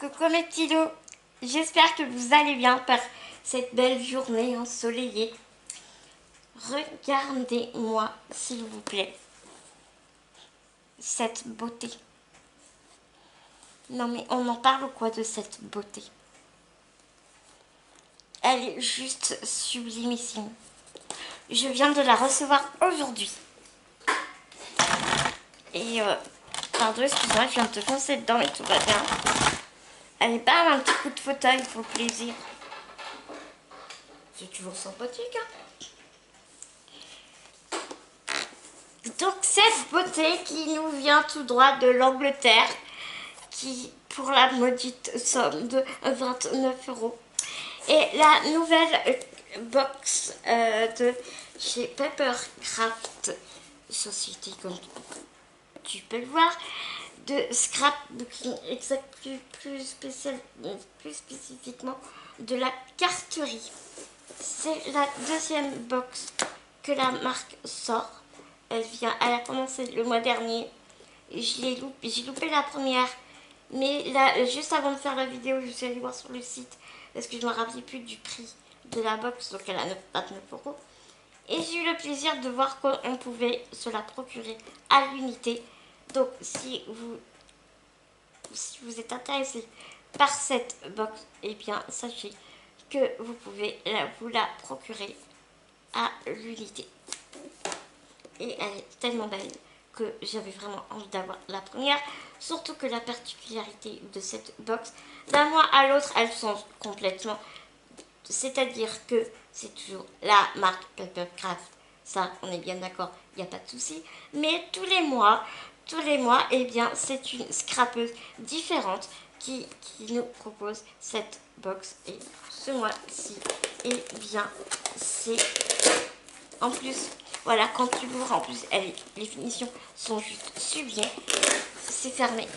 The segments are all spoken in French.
Coucou mes petits loups, j'espère que vous allez bien par cette belle journée ensoleillée. Regardez-moi s'il vous plaît, cette beauté. Non mais on en parle ou quoi de cette beauté? Elle est juste sublimissime. Je viens de la recevoir aujourd'hui. Et pardon, excuse-moi, je viens de te foncer dedans mais tout va bien. Allez, bam, un petit coup de fauteuil pour le plaisir. C'est toujours sympathique, hein. Donc cette beauté qui nous vient tout droit de l'Angleterre, qui pour la maudite somme de 29 euros, et la nouvelle box de chez Papercraft Society, comme tu peux le voir, de scrapbooking, plus spécifiquement de la carterie. C'est la deuxième box que la marque sort. Elle a commencé le mois dernier. J'ai loupé la première. Mais là, juste avant de faire la vidéo, je suis allée voir sur le site parce que je ne me rappelais plus du prix de la box, donc elle a 29 euros. Et j'ai eu le plaisir de voir qu'on pouvait se la procurer à l'unité. Donc si vous êtes intéressé par cette box, eh bien sachez que vous pouvez vous la procurer à l'unité. Et elle est tellement belle que j'avais vraiment envie d'avoir la première. Surtout que la particularité de cette box, d'un mois à l'autre, elle change complètement. C'est-à-dire que c'est toujours la marque Papercraft. Ça, on est bien d'accord, il n'y a pas de souci. Mais tous les mois, eh bien, c'est une scrapeuse différente qui nous propose cette box. Et ce mois-ci, eh bien, c'est en plus, voilà, quand tu l'ouvres, en plus, les finitions sont juste sublimes. C'est fermé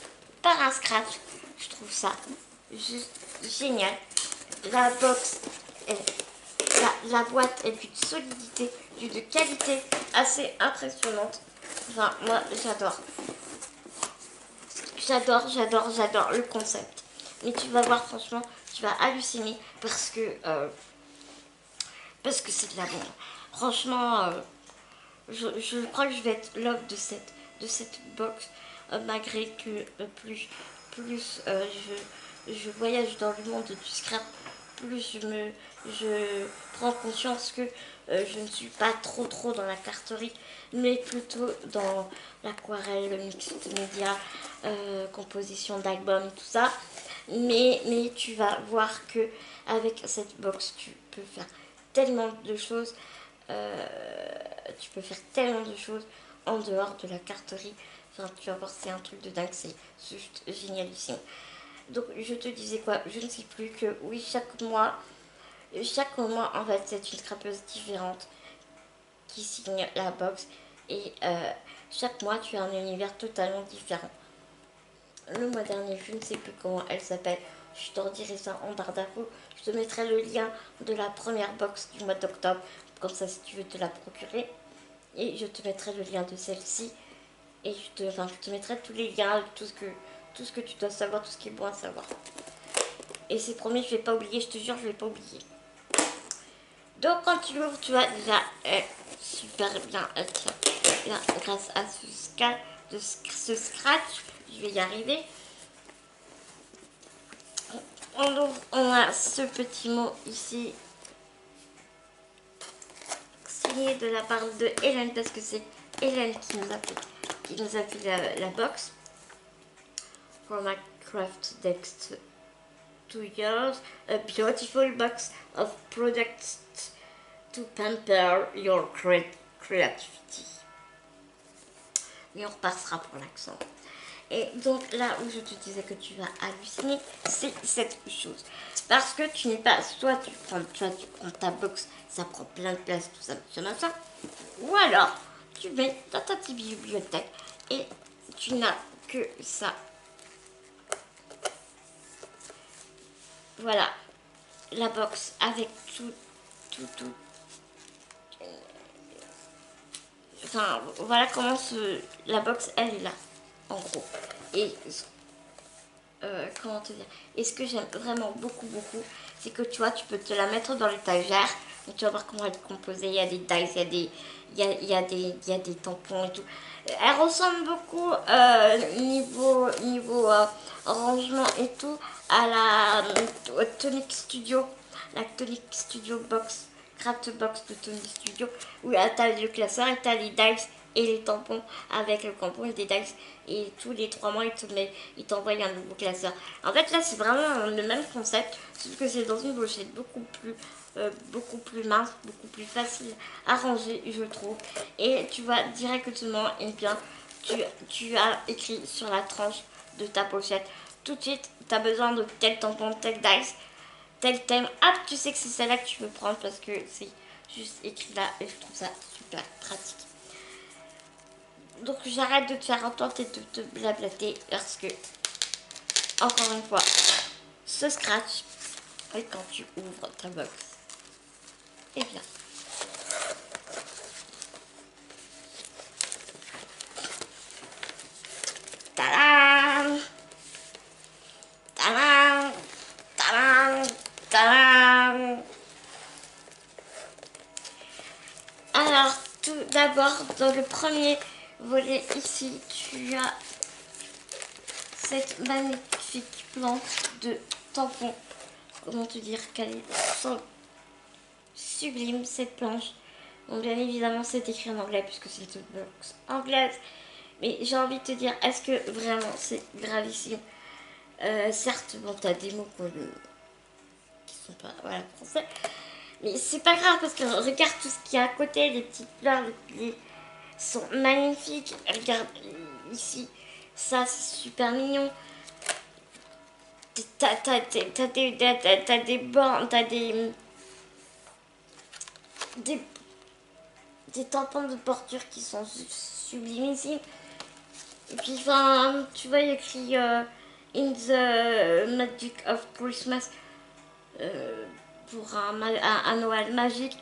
par un scratch. Je trouve ça juste génial. La box, la boîte est d'une solidité, d'une qualité assez impressionnante. Enfin, moi, j'adore. J'adore le concept. Mais tu vas voir, franchement, tu vas halluciner parce que c'est de la bombe. Franchement, je crois que je vais être love de cette box, malgré que plus je voyage dans le monde du scrap, plus je prends conscience que je ne suis pas trop dans la carterie, mais plutôt dans l'aquarelle, le mixte média, composition d'albums, tout ça. Mais tu vas voir que avec cette box, tu peux faire tellement de choses. Tu peux faire tellement de choses en dehors de la carterie. Enfin, tu vas voir, c'est un truc de dingue, c'est juste génialissime. Donc, je te disais quoi? Je ne sais plus que, oui, chaque mois, en fait, c'est une scrapeuse différente qui signe la box. Et chaque mois, tu as un univers totalement différent. Le mois dernier, je ne sais plus comment elle s'appelle. Je t'en dirai ça en barre d'infos. Je te mettrai le lien de la première box du mois d'octobre. Comme ça, si tu veux te la procurer. Et je te mettrai le lien de celle-ci. Et je te mettrai tous les liens, tout ce que tu dois savoir, tout ce qui est bon à savoir. Et c'est promis, je ne vais pas oublier, je te jure, je ne vais pas oublier. Donc quand tu l'ouvres, tu vois déjà super bien. Là, grâce à ce scratch, je vais y arriver. On a ce petit mot ici, signé de la part de Hélène, parce que c'est Hélène qui nous a fait la box. For my craft next 2 years, a beautiful box of products to pamper your creativity. Mais on repassera pour l'accent. Et donc là où je te disais que tu vas halluciner, c'est cette chose. Parce que tu n'es pas, soit tu prends ta box, ça prend plein de place, tout ça, machin. Ou alors, tu mets dans ta petite bibliothèque et tu n'as que ça. Voilà, la box avec tout. Enfin, voilà comment la box, elle est là, en gros. Et comment te dire, et ce que j'aime vraiment beaucoup, c'est que tu vois, tu peux te la mettre dans l'étagère, et tu vas voir comment elle est composée, il y a des dies, il y a des tampons et tout. Elle ressemble beaucoup niveau rangement et tout à la Tonic Studio, la Tonic Studio Box, Craft Box de Tonic Studio, où t'as le classeur et t'as les dies et les tampons avec le tampon et des dies, et tous les 3 mois il t'envoie un nouveau classeur. En fait là c'est vraiment le même concept, sauf que c'est dans une pochette beaucoup plus mince, beaucoup plus facile à ranger je trouve, et tu vois directement, et bien tu as écrit sur la tranche de ta pochette tout de suite tu as besoin de tel tampon, tel dice, tel thème, hop tu sais que c'est celle-là que tu veux prendre parce que c'est juste écrit là, et je trouve ça super pratique. Donc j'arrête de te faire entendre et de te blablater parce que, encore une fois, ce scratch, et quand tu ouvres ta box, et bien, tadam, tadam, tadam, tadam. Alors, tout d'abord, dans le premier volet ici, tu as cette magnifique planche de tampons. Comment te dire qu'elle est sublime cette planche. Donc bien évidemment c'est écrit en anglais puisque c'est une box anglaise. Mais j'ai envie de te dire, est-ce que vraiment c'est gravissime? Certes, bon t'as des mots qui sont pas voilà, français. Mais c'est pas grave parce que regarde tout ce qu'il y a à côté, les petites fleurs, sont magnifiques. Regarde ici, ça c'est super mignon. T'as des bancs, t'as des tampons de porture qui sont sublimissimes. Et puis enfin, tu vois, il y a écrit In the Magic of Christmas, pour un Noël magique,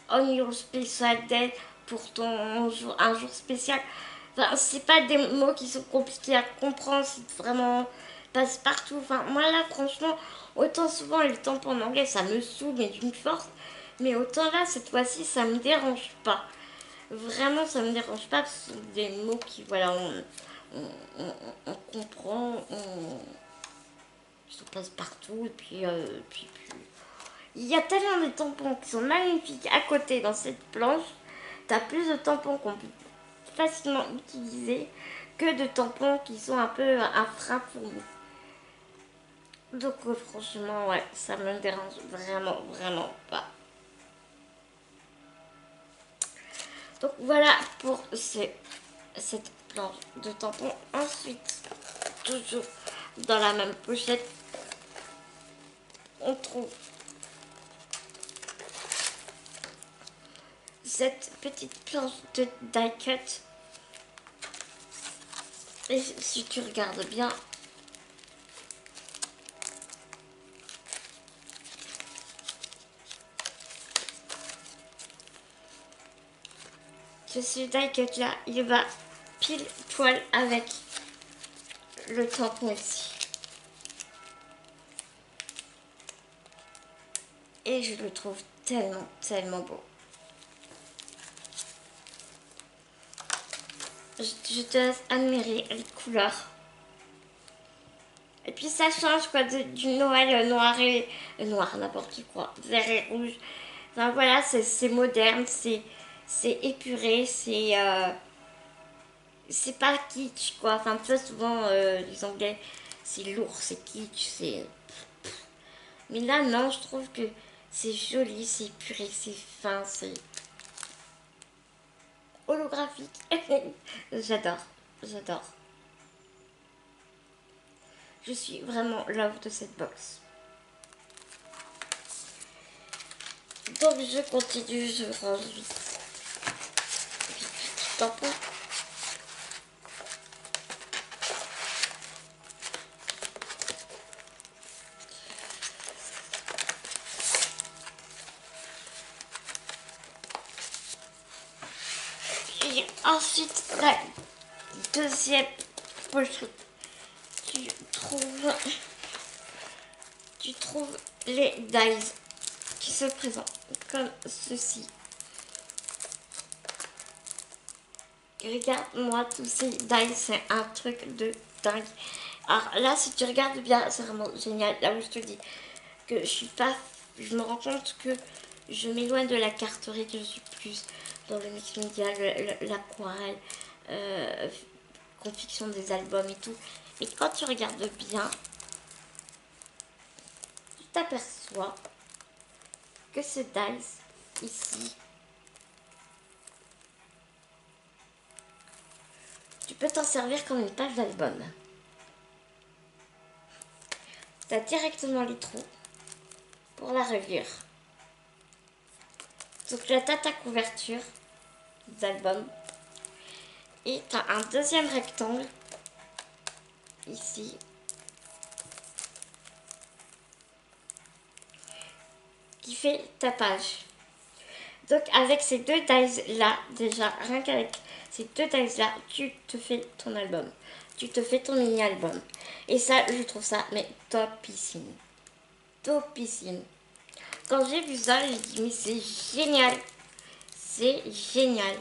on your special day, pour un jour spécial. Enfin, c'est pas des mots qui sont compliqués à comprendre, c'est vraiment passe partout. Enfin, moi là, franchement, autant souvent les tampons en anglais, ça me saoule, mais d'une force. Mais autant là, cette fois-ci, ça me dérange pas. Vraiment, ça me dérange pas, parce que ce sont des mots qui, voilà, on comprend, se passe partout, et puis, il y a tellement de tampons qui sont magnifiques à côté dans cette planche. T'as plus de tampons qu'on peut facilement utiliser que de tampons qui sont un peu un frein pour nous. Donc franchement, ouais, ça me dérange vraiment pas. Donc voilà pour cette planche de tampons. Ensuite, toujours dans la même pochette, on trouve cette petite planche de die cut. Et si tu regardes bien, ce die cut là, il va pile poil avec le tampon ici. Et je le trouve tellement beau. Je te laisse admirer les couleurs. Et puis ça change quoi du Noël noir et noir, n'importe quoi, vert et rouge. Enfin voilà, c'est moderne, c'est épuré, c'est pas kitsch quoi. Enfin tu vois souvent les Anglais c'est lourd, c'est kitsch, c'est. Mais là non, je trouve que c'est joli, c'est épuré, c'est fin, c'est holographique. J'adore. Je suis vraiment love de cette box. Donc je continue, je range vite. Tampon. Et ensuite la deuxième pochette tu trouves, tu trouves les dies qui se présentent comme ceci. Regarde-moi tous ces dies, c'est un truc de dingue. Alors là, si tu regardes bien, c'est vraiment génial. Là où je te dis que je suis pas, je me rends compte que je m'éloigne de la carterie, que je suis plus dans le mix media, l'aquarelle, confection des albums et tout. Mais quand tu regardes bien, tu t'aperçois que ce dice ici, tu peux t'en servir comme une page d'album. Tu as directement les trous pour la reliure. Donc là, tu as ta couverture d'album. Et tu as un deuxième rectangle ici qui fait ta page. Donc avec ces deux dies là, déjà rien qu'avec ces deux dies là, tu te fais ton album. Tu te fais ton mini album. Et ça, je trouve ça mais topissime. Topissime. Quand j'ai vu ça, j'ai dit mais c'est génial. C'est génial.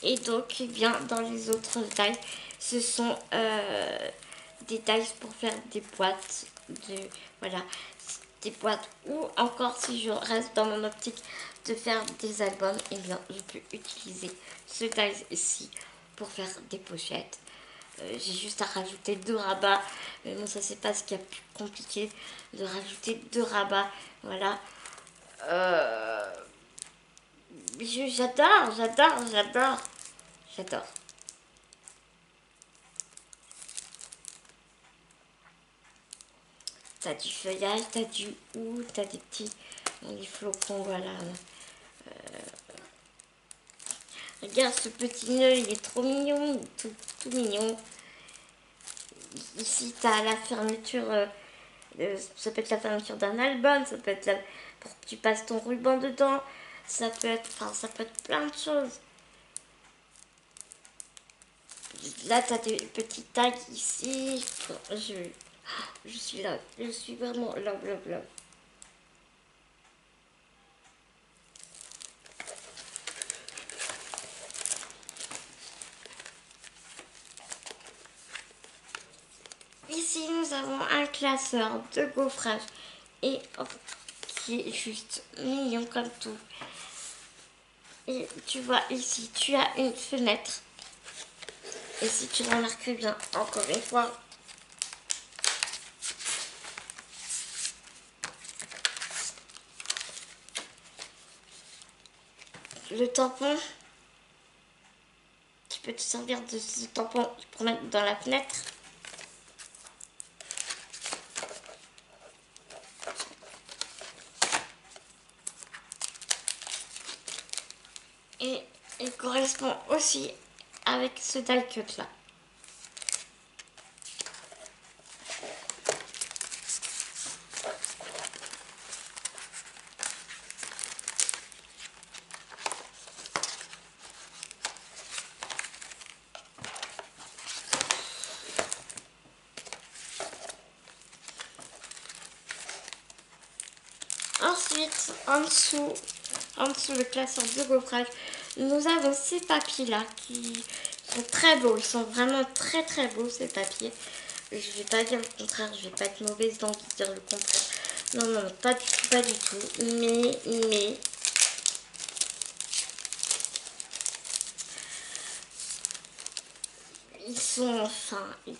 Et donc, eh bien, dans les autres dies, ce sont des dies pour faire des boîtes. Voilà, des boîtes. Ou encore, si je reste dans mon optique de faire des albums, eh bien, je peux utiliser ce dies ici pour faire des pochettes. J'ai juste à rajouter 2 rabats. Mais bon, ça, c'est pas ce qu'il y a de plus compliqué de rajouter 2 rabats. Voilà. J'adore, j'adore, j'adore. J'adore. T'as du feuillage, t'as du hou, t'as des petits des flocons, voilà. Regarde ce petit nœud, il est trop mignon, tout mignon. Ici, t'as la fermeture, ça peut être la fermeture d'un album, ça peut être pour que tu passes ton ruban dedans, ça peut être, enfin, ça peut être plein de choses. Là, t'as des petits tags ici. Je suis là, je suis vraiment love, love, love. Ici, nous avons un classeur de gaufrage et qui est juste mignon comme tout. Et tu vois ici, tu as une fenêtre. Et si tu remarques bien, encore une fois, le tampon, tu peux te servir de ce tampon pour mettre dans la fenêtre. Et il correspond aussi avec ce die cut là. Ensuite, en dessous le classeur de gaufrage, nous avons ces papiers là qui sont très beaux. Ils sont vraiment très très beaux ces papiers. Je vais pas dire le contraire, je vais pas être mauvaise d'envie de dire le contraire. Non, non, pas du tout, pas du tout. Mais ils sont fins, ils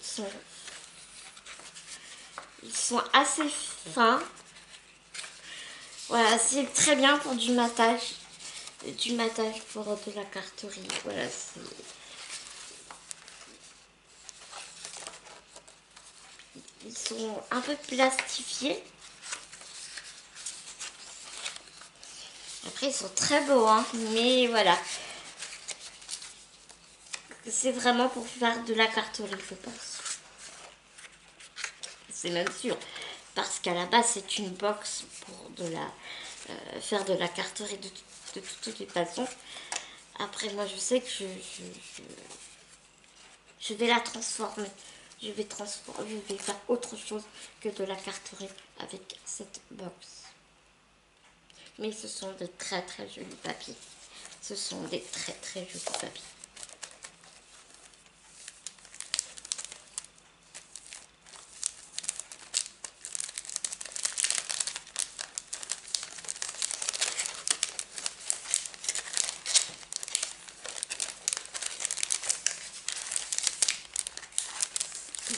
sont assez fins. Voilà, c'est très bien pour du matage pour de la carterie. Voilà, ils sont un peu plastifiés. Après, ils sont très beaux, hein, mais voilà. C'est vraiment pour faire de la carterie, je pense. C'est même sûr. Parce qu'à la base, c'est une box pour faire de la carterie de toutes les façons. Après, moi, je sais que je vais la transformer. Je vais faire autre chose que de la carterie avec cette box. Mais ce sont des très très jolis papiers. Ce sont des très très jolis papiers.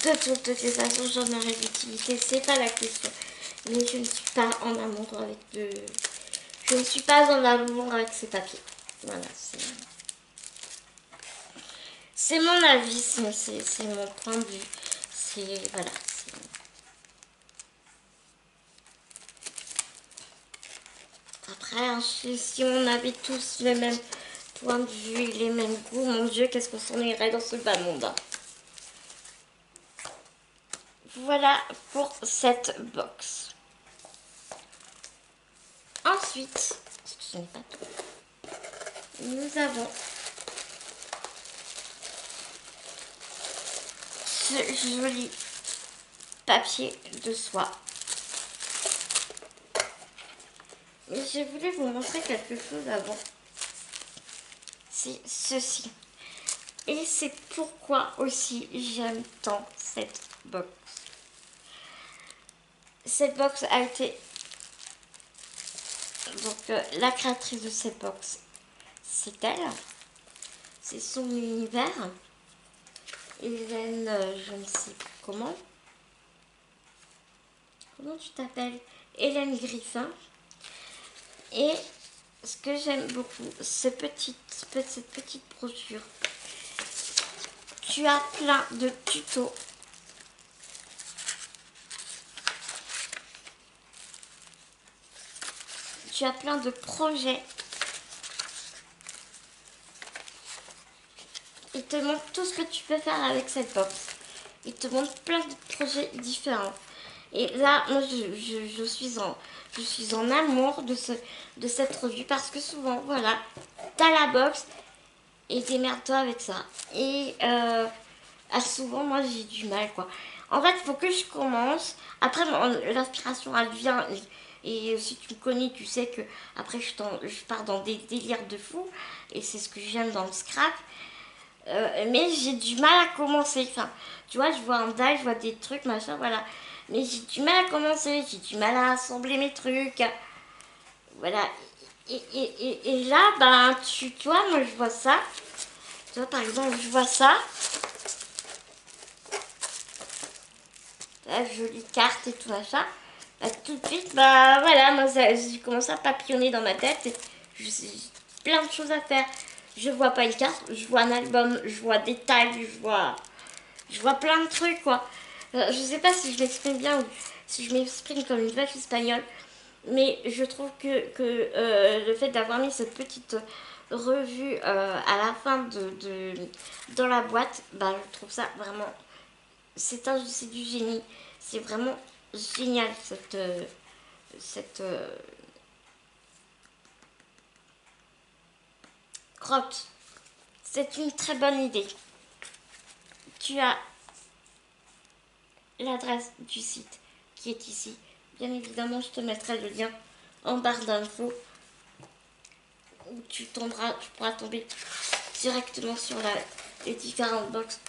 De toutes les façons, j'en aurai l'utilité, c'est pas la question. Mais je ne suis pas en amour avec je ne suis pas en amour avec ces papiers. Voilà, c'est mon avis, c'est mon point de vue. C'est voilà. Après, hein, si on avait tous les mêmes points de vue, les mêmes goûts, mon Dieu, qu'est-ce qu'on s'en irait dans ce bas monde. Hein. Voilà pour cette box. Ensuite, ce n'est pas tout, nous avons ce joli papier de soie. Mais je voulais vous montrer quelque chose avant. C'est ceci. Et c'est pourquoi aussi j'aime tant cette box. Cette box a été... Donc la créatrice de cette box, c'est elle. C'est son univers. Hélène, je ne sais plus comment. Comment tu t'appelles? Hélène Griffin. Et ce que j'aime beaucoup, cette petite brochure. Tu as plein de tutos. Tu as plein de projets. Il te montre tout ce que tu peux faire avec cette box. Il te montre plein de projets différents. Et là, moi, je suis en amour de cette revue parce que souvent, voilà, t'as la box et démerde-toi avec ça. Et souvent, moi, j'ai du mal, quoi. En fait, il faut que je commence. Après, l'inspiration, elle vient. Et si tu me connais, tu sais que après, je pars dans des délires de fou. Et c'est ce que j'aime dans le scrap. Mais j'ai du mal à commencer. Enfin, tu vois, je vois un die, je vois des trucs, machin, voilà. Mais j'ai du mal à commencer, j'ai du mal à assembler mes trucs. Voilà. Et là, ben, tu vois, moi je vois ça. Tu vois, par exemple, je vois ça. La jolie carte et tout machin. Bah, tout de suite, bah voilà, moi j'ai commencé à papillonner dans ma tête. Et j'ai plein de choses à faire. Je vois pas une carte, je vois un album, je vois des tags, je vois plein de trucs, quoi. Je sais pas si je m'exprime bien ou si je m'exprime comme une vache espagnole, mais je trouve que le fait d'avoir mis cette petite revue à la fin dans la boîte, bah, je trouve ça vraiment... C'est du génie. C'est vraiment génial, cette crotte. C'est une très bonne idée. Tu as l'adresse du site qui est ici. Bien évidemment, je te mettrai le lien en barre d'infos où tu pourras tomber directement sur les différentes boxes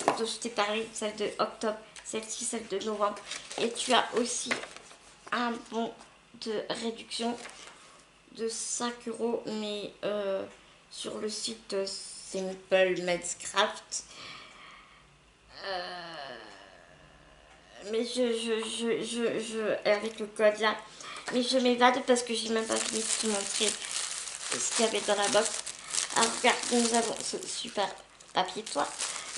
dont je t'ai parlé, celle de octobre, celle-ci, celle de novembre. Et tu as aussi un bon de réduction de 5 €, mais sur le site Simple Medcraft. Mais avec le code là, mais je m'évade parce que j'ai même pas fini de te montrer ce qu'il y avait dans la box. Alors regarde, nous avons ce super papier de soie.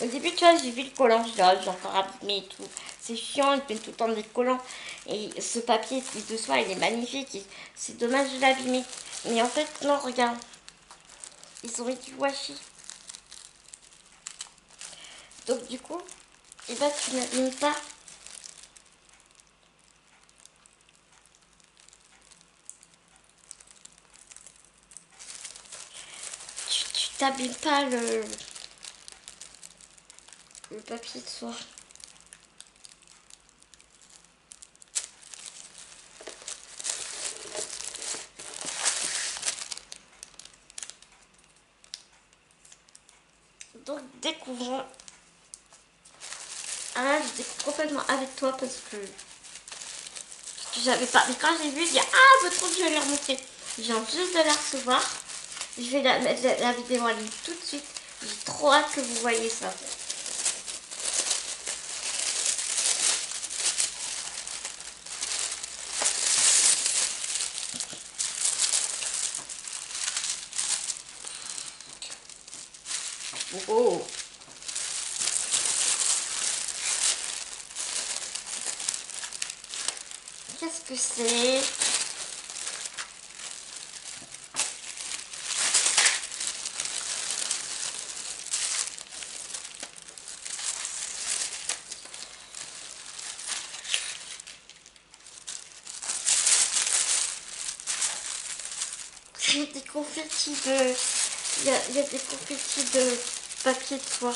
Au début, tu vois, j'ai vu le collant, je dis, oh, j'ai encore abîmé et tout. C'est chiant, il fait tout le temps des collants. Et ce papier de soie, il est magnifique. C'est dommage de l'abîmer. Mais en fait, non, regarde. Ils ont mis du washi. Donc du coup, et bah, tu n'abîmes pas. Tu t'abîmes pas papier de soie. Donc découvrons. Ah là, j'étais complètement avec toi parce que j'avais pas. Mais quand j'ai vu, j'ai dit ah, votre truc, je vais les remontrer. Je viens juste de la recevoir. Je vais mettre la vidéo en ligne tout de suite. J'ai trop hâte que vous voyez ça. Oh. Qu'est-ce que c'est? Des confettis de... Il y a des confettis de papier de soie.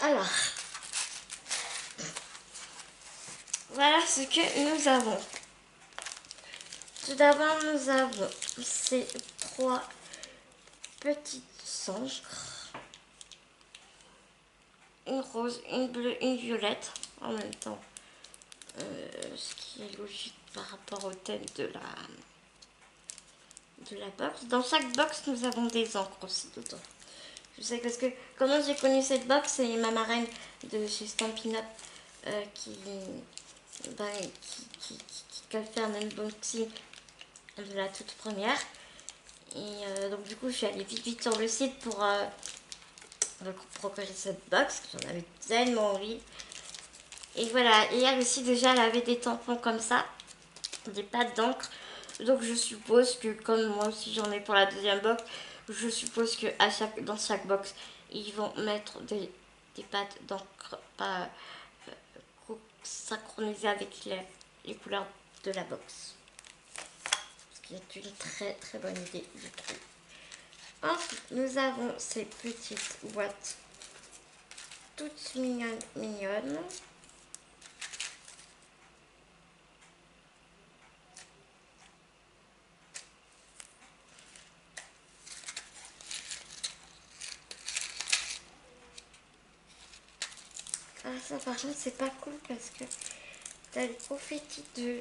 Alors, voilà ce que nous avons. Tout d'abord, nous avons ces 3 petites encres. Une rose, une bleue, une violette en même temps. Ce qui est logique par rapport au thème de la box. Dans chaque box, nous avons des encres aussi dedans. Je sais parce que comment j'ai connu cette box, c'est ma marraine de chez Stampin' Up qui a fait un unboxing de la toute première. Et donc du coup, je suis allée vite sur le site pour procurer cette box. J'en avais tellement envie. Et voilà, et elle aussi déjà, elle avait des tampons comme ça, des pattes d'encre. Donc je suppose que comme moi aussi j'en ai pour la deuxième box, je suppose que dans chaque box, ils vont mettre des pattes d'encre pas synchronisées avec les couleurs de la box. Ce qui est une très bonne idée, je trouve. Ensuite, nous avons ces petites boîtes toutes mignonnes. Ah ça par contre c'est pas cool parce que t'as les confettis de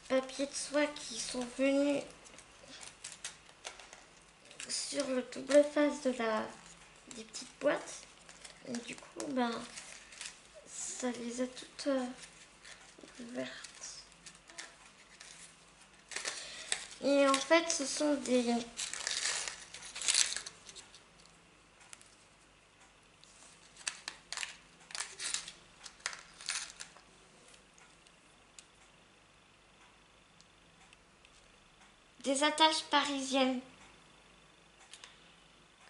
papier de soie qui sont venus sur le double face des petites boîtes. Et du coup ben ça les a toutes ouvertes. Et en fait ce sont des attaches parisiennes.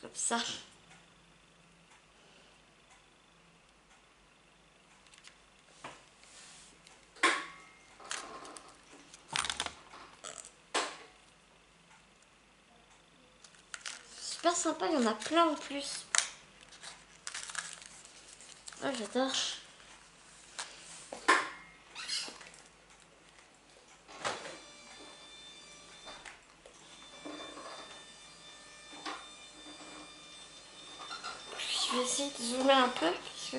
Comme ça. Super sympa, il y en a plein en plus. Oh, j'adore. Je vais essayer de zoomer un peu parce que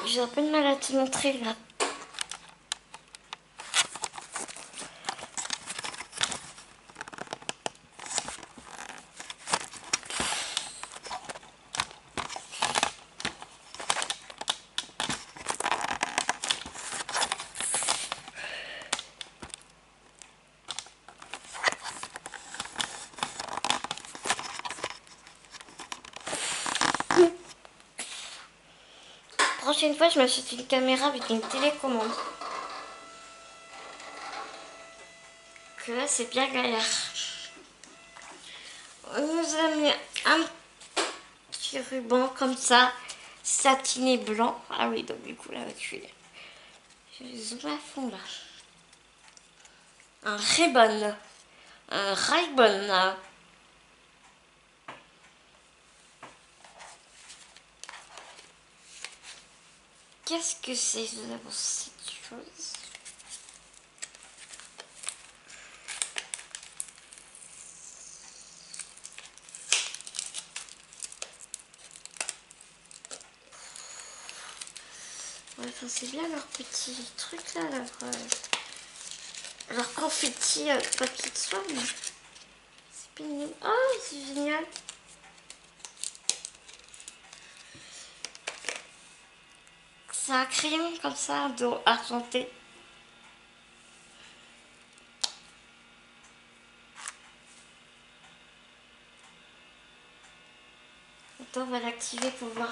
j'ai un peu de mal à te montrer là. prochaine fois, je m'achète une caméra avec une télécommande. Que là, c'est bien galère. On nous a mis un petit ruban comme ça, satiné blanc. Ah oui, donc du coup, là, je vais zoomer à fond là. Un ribbon. Un ribbon. Qu'est-ce que c'est cette chose? Ouais, enfin, c'est bien leur petit truc là, leur confetti papier de soie, mais c'est pénible. Oh, c'est génial. C'est un crayon comme ça, argenté. Attends, on va l'activer pour voir.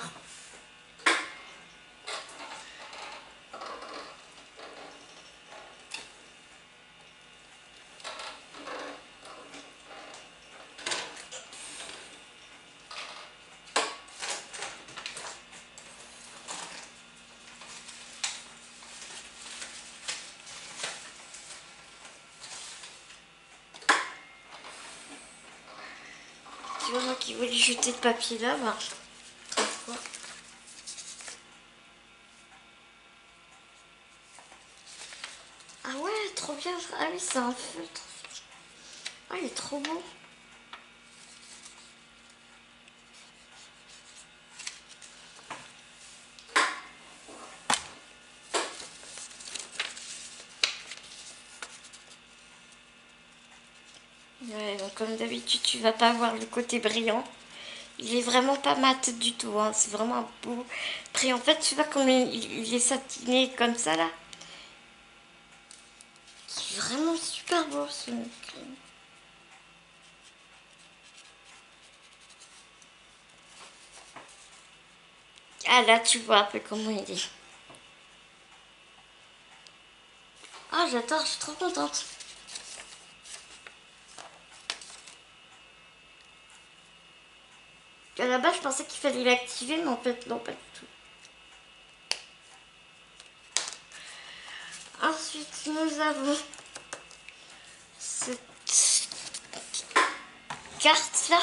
Tu vois, moi qui voulais jeter le papier là, bah, ah ouais, trop bien. Ah oui, c'est un feutre. Ah, il est trop beau. Ouais, donc comme d'habitude, tu vas pas voir le côté brillant. Il est vraiment pas mat du tout, hein. C'est vraiment un beau prix. En fait, tu vois comme il est satiné comme ça là. C'est vraiment super beau ce crayon. Ah là, tu vois un peu comment il est. Ah, j'adore, je suis trop contente. À la base, je pensais qu'il fallait l'activer, mais en fait, non, pas du tout. Ensuite, nous avons cette carte-là.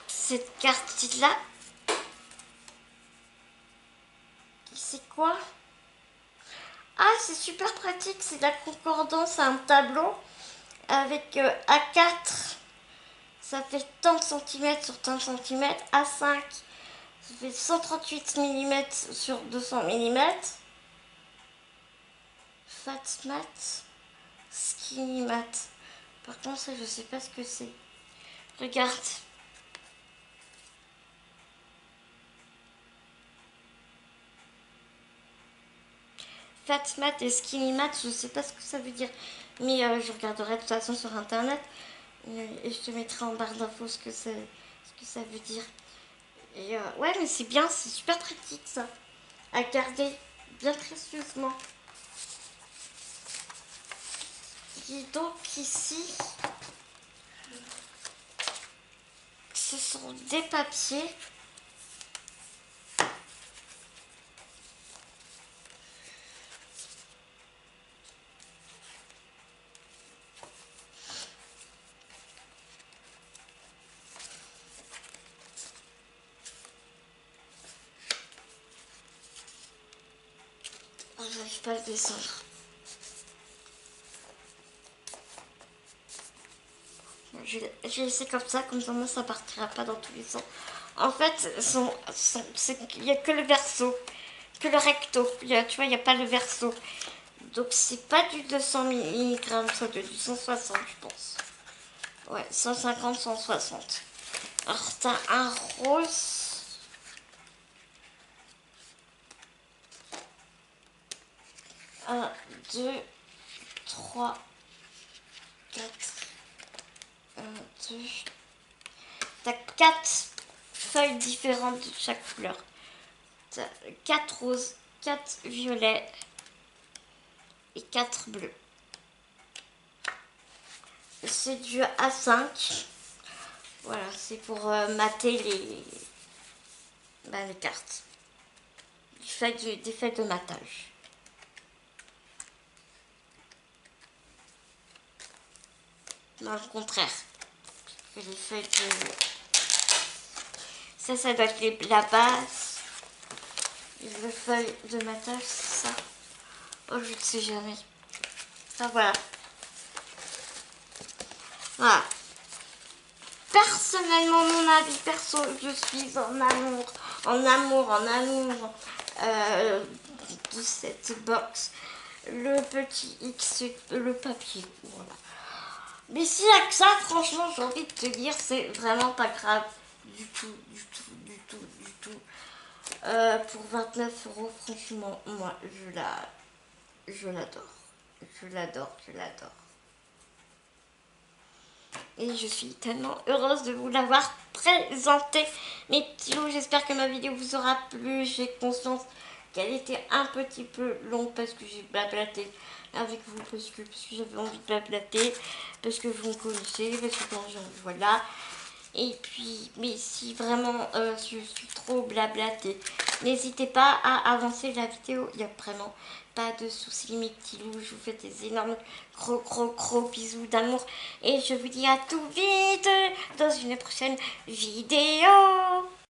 Cette carte-là. C'est quoi? Ah, c'est super pratique, c'est de la concordance à un tableau avec A4, ça fait tant de centimètres sur tant de centimètres, A5, ça fait 138 mm sur 200 mm, Fatmat, Skinny Mat. Par contre, ça, je sais pas ce que c'est. Regarde. Fatmat et Skinny Mat, je sais pas ce que ça veut dire. Mais je regarderai de toute façon sur internet. Et je te mettrai en barre d'infos ce que ça veut dire. Et ouais, mais c'est bien, c'est super pratique ça. À garder bien précieusement. Et donc ici, ce sont des papiers. Oh, j'arrive pas à le descendre. Je vais laisser comme ça moi ça partira pas dans tous les sens. En fait, il n'y a que le verso, que le recto. Tu vois, il n'y a pas le verso. Donc c'est pas du 200 mg, ça doit être du 160, je pense. Ouais, 150, 160. Alors t'as un rose. 1, 2, 3, 4. 1, 2. T'as 4 feuilles différentes de chaque couleur. T'as 4 roses, 4 violets et 4 bleus. C'est du A5. Voilà, c'est pour mater les cartes. Des feuilles de matage. Non, le contraire. Les feuilles de... Ça doit être la base. Et les feuilles de matage, c'est ça. Oh, je ne sais jamais. Ça, voilà. Voilà. Personnellement, mon avis perso, je suis en amour de cette box. Le petit X, le papier, voilà. Mais s'il n'y a que ça, franchement, j'ai envie de te dire, c'est vraiment pas grave du tout. Pour 29 €, franchement, moi, je l'adore. Et je suis tellement heureuse de vous l'avoir présenté. Mes petits loups, j'espère que ma vidéo vous aura plu. J'ai conscience qu'elle était un petit peu longue parce que j'ai blablaté avec vous, parce que j'avais envie de blablater, parce que vous me connaissez, parce que voilà. Et puis, mais si vraiment je suis trop blablaté, n'hésitez pas à avancer la vidéo. Il n'y a vraiment pas de soucis, mes petits loups. Je vous fais des énormes gros bisous d'amour. Et je vous dis à tout vite dans une prochaine vidéo.